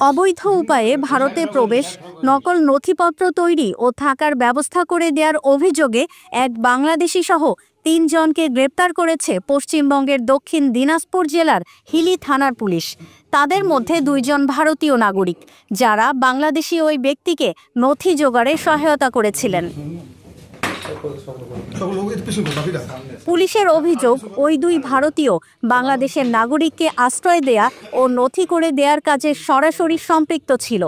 অবৈধ উপায়ে ভারতে প্রবেশ, নকল নথিপত্র তৈরি ও থাকার ব্যবস্থা করে দেওয়ার অভিযোগে এক বাংলাদেশি সহ ৩ জনকে গ্রেপ্তার করেছে পশ্চিমবঙ্গের দক্ষিণ দিনাজপুর জেলার হিলি থানার পুলিশ। তাদের মধ্যে ২ জন ভারতীয় নাগরিক, যারা বাংলাদেশি ওই ব্যক্তিকে নথি জোগাড়ে সহায়তা করেছিলেন। পুলিশের অভিযোগ, ওই ২ ভারতীয় বাংলাদেশের নাগরিককে আশ্রয় দেয়া ও নথি করে দেওয়ার কাজে সরাসরি সম্পৃক্ত ছিল।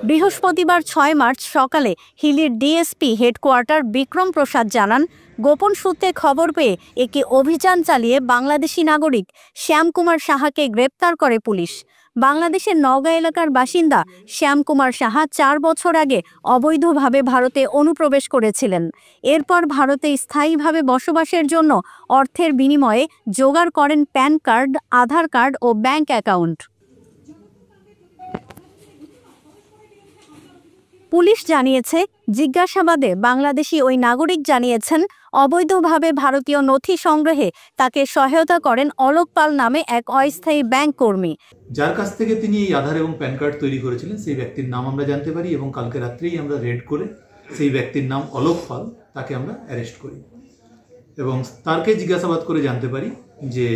বৃহস্পতিবার ৬ মার্চ সকালে হিলির ডিএসপি হেডকোয়ার্টার বিক্রম প্রসাদ জানান, গোপন সূত্রে খবর পেয়ে একটি অভিযান চালিয়ে বাংলাদেশি নাগরিক শ্যামকুমার সাহাকে গ্রেপ্তার করে পুলিশ। বাংলাদেশের নওগাঁ এলাকার বাসিন্দা শ্যামকুমার সাহা ৪ বছর আগে অবৈধভাবে ভারতে অনুপ্রবেশ করেছিলেন। এরপর ভারতে স্থায়ীভাবে বসবাসের জন্য অর্থের বিনিময়ে জোগাড় করেন প্যান কার্ড, আধার কার্ড ও ব্যাংক অ্যাকাউন্ট। পুলিশ জানিয়েছে, জিজ্ঞাসাবাদে বাংলাদেশি ওই নাগরিক জানিয়েছেন, অবৈধভাবে ভারতীয় নথি সংগ্রহে তাকে সহায়তা করেন অলোক পাল নামে এক অস্থায়ী ব্যাংক কর্মী। যার কাছ থেকে তিনি এই আধার এবং প্যান কার্ড তৈরি করেছিলেন, সেই ব্যক্তির নাম আমরা জানতে পারি এবং কালকে রাত্রেই আমরা রেড করে সেই ব্যক্তির নাম অলোক পাল, তাকে আমরা অ্যারেস্ট করি এবং তারকে জিজ্ঞাসাবাদ করে জানতে পারি যে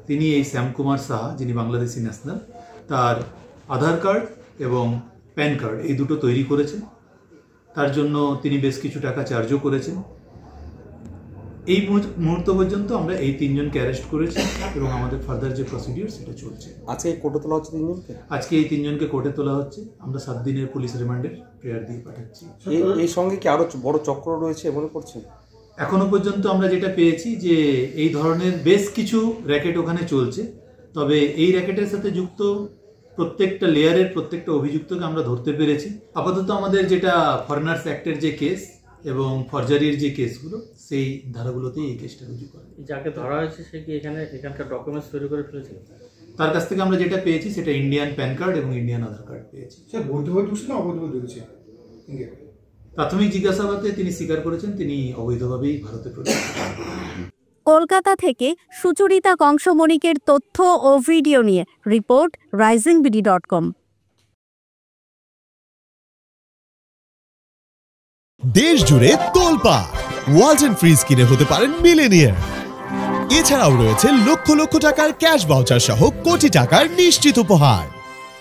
তিনি এই শ্যামকুমার সাহা, যিনি বাংলাদেশি ন্যাশনাল, তার আধার কার্ড এবং প্যান কার্ড এই দুটো তৈরি করেছেন। তার জন্য তিনি বেশ কিছু টাকা চার্জও করেছেন। এই মুহূর্ত পর্যন্ত আমরা এই ৩ জনকে অ্যারেস্ট করেছি এবং আমাদের ফার্দার যে প্রসিডিউর সেটা চলছে। আজকে কোর্টে তোলা হচ্ছে ৩ জনকে? আজকে এই ৩ জনকে কোর্টে তোলা হচ্ছে। আমরা 7 দিনের পুলিশ রিমান্ডের প্রেয়ার দিয়ে পাঠাচ্ছি। এই সঙ্গে কি আরো বড় চক্র রয়েছে মনে করছেন? এখনো পর্যন্ত আমরা যেটা পেয়েছি যে এই ধরনের বেশ কিছু র্যাকেট ওখানে চলছে, তবে এই র্যাকেটের সাথে যুক্ত প্রত্যেকটা লেয়ারের প্রত্যেকটা অভিযুক্তকে আমরা ধরতে পেরেছি। আপাতত আমাদের যেটা ফরেনার্স অ্যাক্টের যে কেস এবং ফরজারির যে কেসগুলো, সেই ধারাগুলোতেই এই কেসটা রুজু করে। যাকে ধরা হয়েছে সে কি এখানকার ডকুমেন্টস তৈরি করে ফেলেছিল? তার কাছ থেকে আমরা যেটা পেয়েছি সেটা ইন্ডিয়ান প্যান কার্ড এবং ইন্ডিয়ান আধার কার্ড পেয়েছি। প্রাথমিক জিজ্ঞাসাবাদে তিনি স্বীকার করেছেন তিনি অবৈধভাবেই ভারতে প্রবেশ করেছেন। কলকাতা থেকে সুচরিতা কংসমণিকের তথ্য ও ভিডিও নিয়ে রিপোর্ট risingBD.com। দেশ জুড়ে তোলপা ওয়ালটন ফ্রিজ কিনে হতে পারেন মিলেনিয়ার। এছাড়াও রয়েছে লক্ষ লক্ষ টাকার ক্যাশ ভাউচার সহ কোটি টাকার নিশ্চিত উপহার।